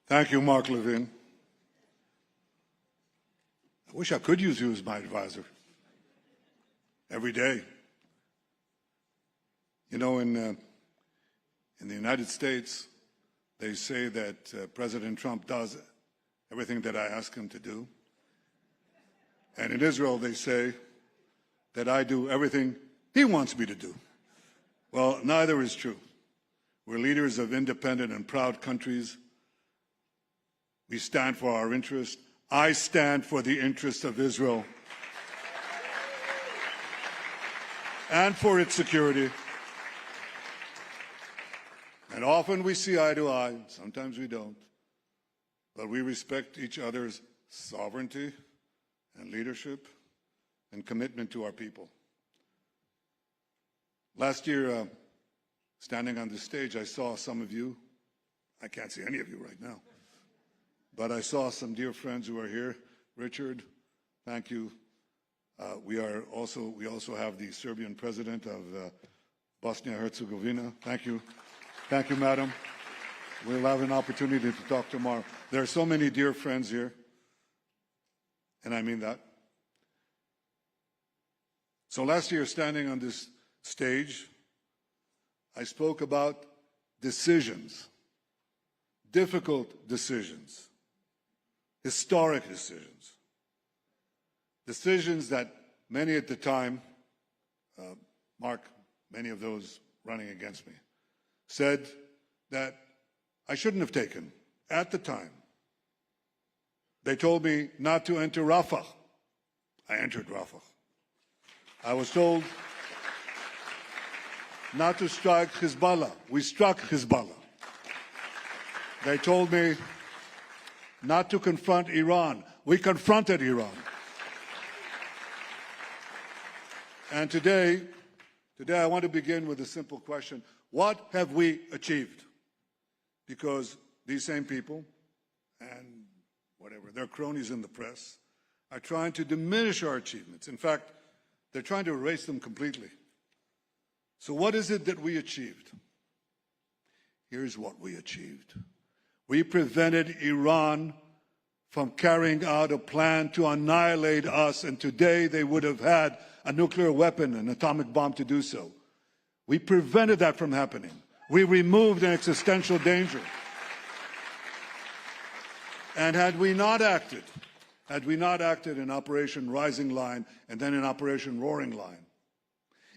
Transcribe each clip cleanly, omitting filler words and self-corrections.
Thank you, Mark Levin. I wish I could use you as my advisor every day. You know, in the United States, they say that President Trump does everything that I ask him to do. And in Israel, they say that I do everything he wants me to do. Well, neither is true. We're leaders of independent and proud countries. We stand for our interests. I stand for the interests of Israel and for its security. And often we see eye to eye, sometimes we don't. But we respect each other's sovereignty and leadership and commitment to our people. Last year, standing on the stage, I saw some of you. I can't see any of you right now. But I saw some dear friends who are here. Richard, thank you. We also have the Serbian president of Bosnia-Herzegovina. Thank you. Thank you, madam. We'll have an opportunity to talk tomorrow. There are so many dear friends here, and I mean that. So last year, standing on this stage, I spoke about decisions, difficult decisions, historic decisions, decisions that many at the time, Mark, many of those running against me, said that I shouldn't have taken at the time. They told me not to enter Rafah. I entered Rafah. I was told not to strike Hezbollah. We struck Hezbollah. They told me not to confront Iran. We confronted Iran. And today I want to begin with a simple question. What have we achieved? Because these same people, and whatever, their cronies in the press, are trying to diminish our achievements. In fact, they're trying to erase them completely. So what is it that we achieved? Here's what we achieved. We prevented Iran from carrying out a plan to annihilate us, and today they would have had a nuclear weapon, an atomic bomb to do so. We prevented that from happening. We removed an existential danger. And had we not acted in Operation Rising Line and then in Operation Roaring Line,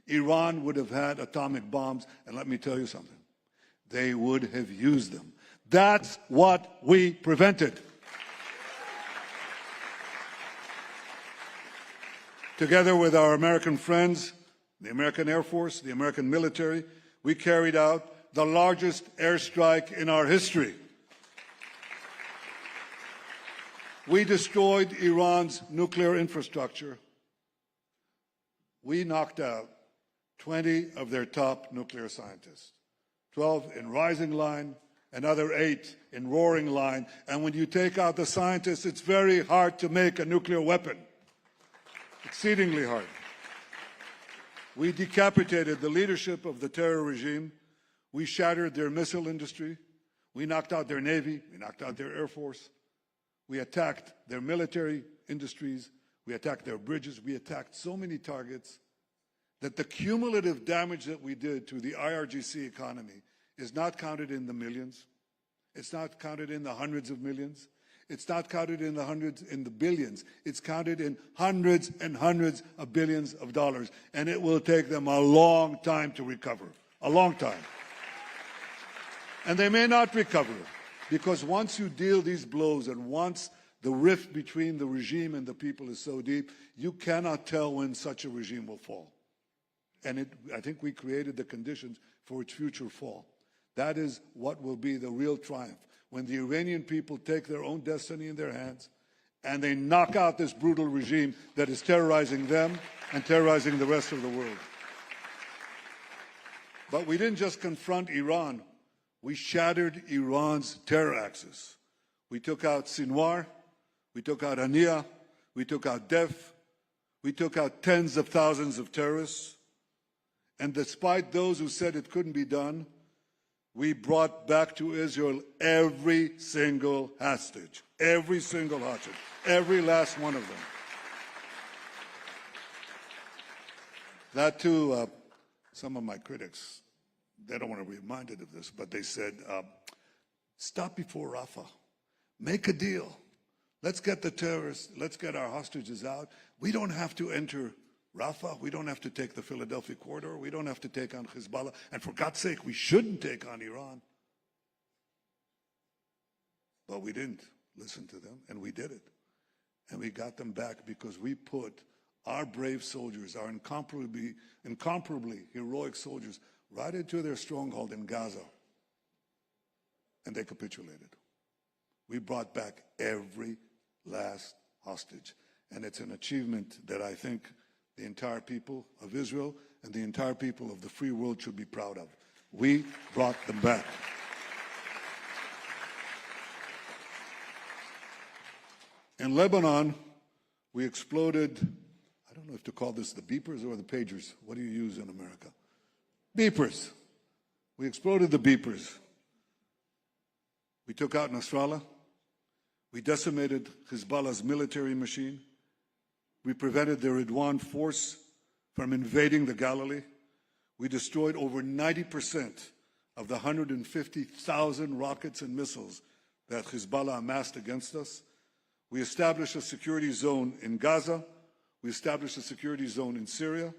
Iran would have had atomic bombs, and let me tell you something, they would have used them. That's what we prevented. Together with our American friends, the American Air Force, the American military, we carried out the largest airstrike in our history. We destroyed Iran's nuclear infrastructure. We knocked out 20 of their top nuclear scientists, 12 in Rising Line, another 8 in Roaring Line. And when you take out the scientists, it's very hard to make a nuclear weapon. Exceedingly hard. We decapitated the leadership of the terror regime. We shattered their missile industry. We knocked out their Navy. We knocked out their Air Force. We attacked their military industries. We attacked their bridges. We attacked so many targets that the cumulative damage that we did to the IRGC economy is not counted in the millions. It's not counted in the hundreds of millions. It's not counted in the billions. It's counted in hundreds and hundreds of billions of dollars. And it will take them a long time to recover. A long time. And they may not recover, because once you deal these blows and once the rift between the regime and the people is so deep, you cannot tell when such a regime will fall. And I think we created the conditions for its future fall. That is what will be the real triumph, when the Iranian people take their own destiny in their hands and they knock out this brutal regime that is terrorizing them and terrorizing the rest of the world. But we didn't just confront Iran. We shattered Iran's terror axis. We took out Sinwar, we took out Hania, we took out Def, we took out tens of thousands of terrorists. And despite those who said it couldn't be done, we brought back to Israel every single hostage, every last one of them. That too, some of my critics, they don't want to be reminded of this, but they said, stop before Rafah. Make a deal. Let's get the terrorists, let's get our hostages out. We don't have to enter Rafah. We don't have to take the Philadelphia corridor. We don't have to take on Hezbollah. And for God's sake, we shouldn't take on Iran. But we didn't listen to them, and we did it. And we got them back because we put our brave soldiers, our incomparably heroic soldiers, right into their stronghold in Gaza. And they capitulated. We brought back every last hostage. And it's an achievement that I think the entire people of Israel and the entire people of the free world should be proud of. We brought them back. In Lebanon, we exploded, I don't know if to call this the beepers or the pagers. What do you use in America? Beepers. We exploded the beepers. We took out Nasrallah. We decimated Hezbollah's military machine. We prevented the Ridwan force from invading the Galilee. We destroyed over 90% of the 150,000 rockets and missiles that Hezbollah amassed against us. We established a security zone in Gaza. We established a security zone in Syria.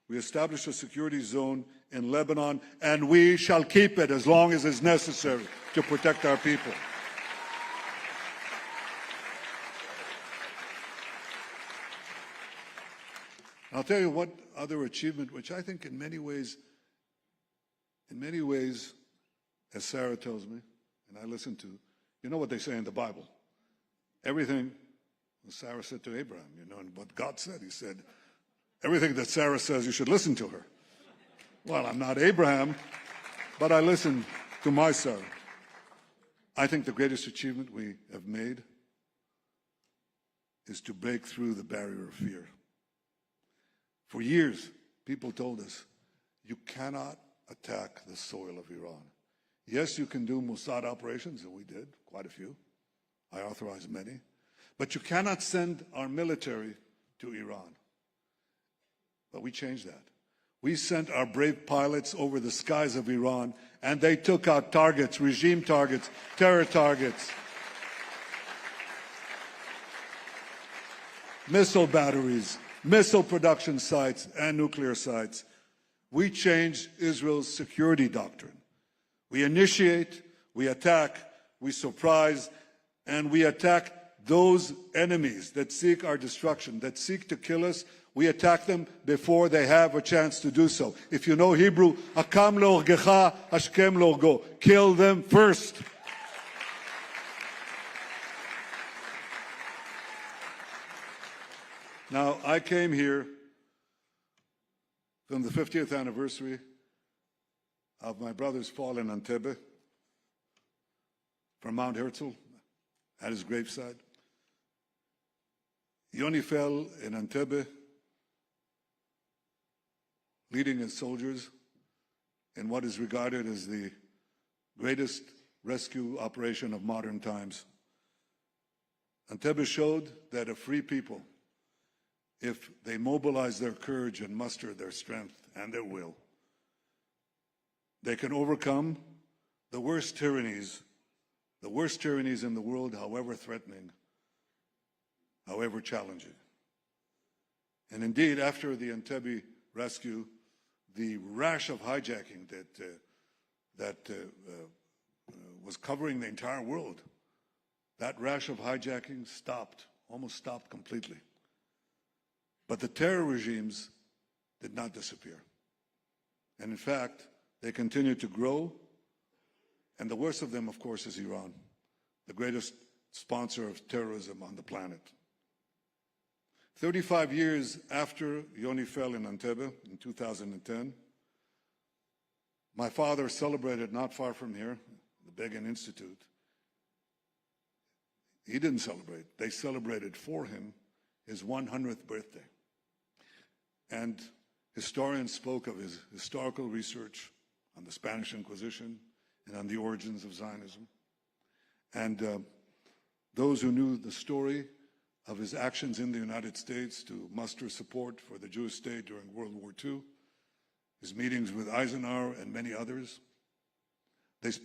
We established a security zone in Lebanon, and we shall keep it as long as is necessary to protect our people. I'll tell you what other achievement, which I think in many ways, as Sarah tells me, and I listen to, you know what they say in the Bible. Everything, Sarah said to Abraham, you know, and what God said, he said, everything that Sarah says, you should listen to her. Well, I'm not Abraham, but I listen to my Sarah. I think the greatest achievement we have made is to break through the barrier of fear. For years, people told us, you cannot attack the soil of Iran. Yes, you can do Mossad operations, and we did, quite a few. I authorized many. But you cannot send our military to Iran. But we changed that. We sent our brave pilots over the skies of Iran, and they took out targets, regime targets, terror targets, missile batteries, missile production sites, and nuclear sites. We changed Israel's security doctrine. We initiate, we attack, we surprise, and we attack those enemies that seek our destruction, that seek to kill us. We attack them before they have a chance to do so. If you know Hebrew, akam leorgecha, hashkem leorgo. Kill them first. Now, I came here from the 50th anniversary of my brother's fall in Entebbe, from Mount Herzl, at his graveside. Yoni fell in Entebbe, leading his soldiers in what is regarded as the greatest rescue operation of modern times. Entebbe showed that a free people, if they mobilize their courage and muster their strength and their will, they can overcome the worst tyrannies in the world, however threatening, however challenging. And indeed, after the Entebbe rescue, the rash of hijacking that was covering the entire world, that rash of hijacking stopped, almost stopped completely. But the terror regimes did not disappear. And in fact, they continued to grow. And the worst of them, of course, is Iran, the greatest sponsor of terrorism on the planet. 35 years after Yoni fell in Entebbe in 2010, my father celebrated not far from here, the Begin Institute. He didn't celebrate. They celebrated for him his 100th birthday. And historians spoke of his historical research on the Spanish Inquisition and on the origins of Zionism. And those who knew the story of his actions in the United States to muster support for the Jewish state during World War II, his meetings with Eisenhower and many others, they spoke